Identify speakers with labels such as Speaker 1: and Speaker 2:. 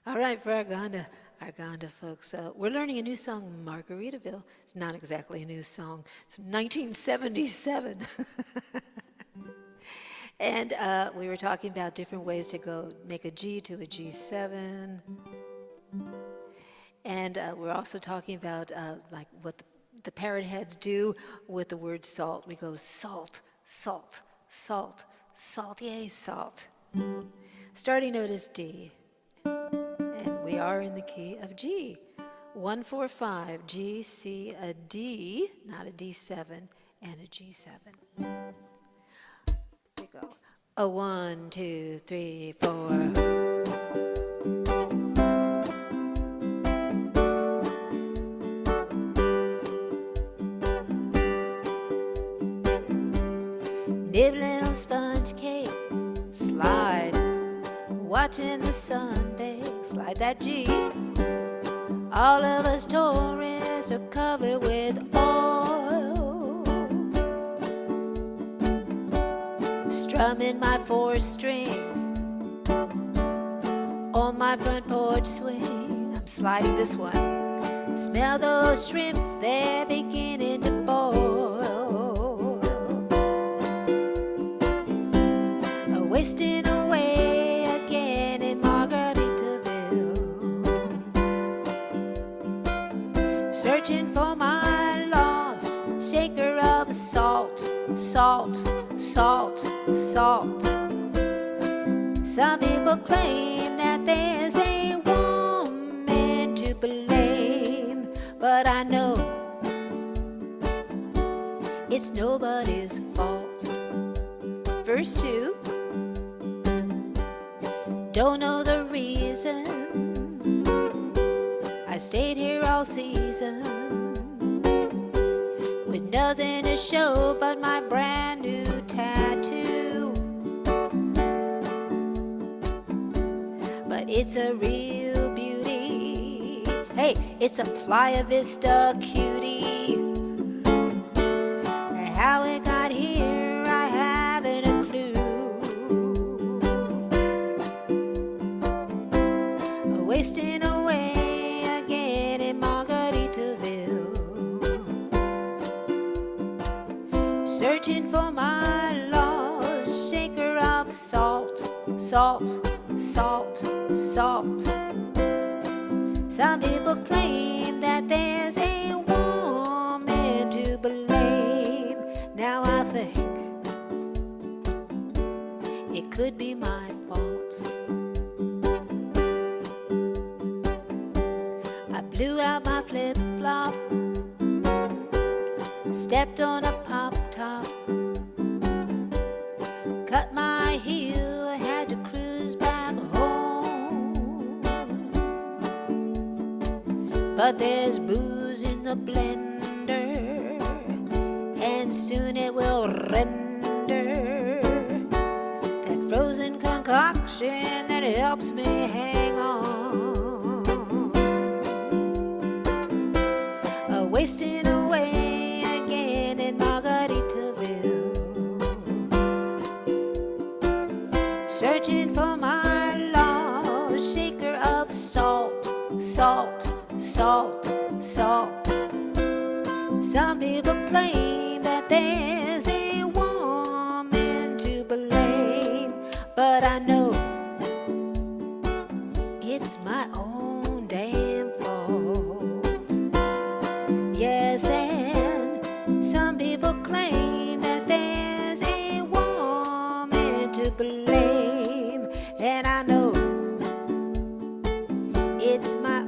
Speaker 1: All right, for our Gonda folks, we're learning a new song, Margaritaville. It's not exactly a new song. It's from 1977. And we were talking about different ways to go make a G to a G7. And we're also talking about like what the parrot heads do with the word salt. We go salt, salt, salt, salt, yay, salt. Starting note is D. And we are in the key of G. 1, 4, 5, G, C, a D, not a D7, and a G7. We go. A 1, 2, 3, 4. Nibbling on sponge cake, slide, watching the sun bake. Slide that G. All of us tourists are covered with oil. Strumming my 4-string on my front porch swing. I'm sliding this one. Smell those shrimp, they're beginning to boil. Wasting away again in Margaritaville, searching for my lost shaker of salt, salt, salt, salt. Some people claim that there's a woman to blame, but I know it's nobody's fault. Verse 2. Don't know the reason I stayed here all season, with nothing to show but my brand new tattoo. But it's a real beauty. Hey, it's a Playa Vista cutie. How it got here, I haven't a clue. Wasting away again in Margaritaville, searching for my lost shaker of salt, salt, salt, salt. Some people claim that there's a woman to blame. Now I think it could be my fault. Blew out my flip-flop, stepped on a pop-top, cut my heel, had to cruise back home. But there's booze in the blender, and soon it will render that frozen concoction that helps me hang on. Wasting away again in Margaritaville, searching for my lost shaker of salt, salt, salt, salt. Some people claim that there's a woman to blame, but I know it's my own damn fault. Yes, and some people claim that there's a woman to blame, and I know it's my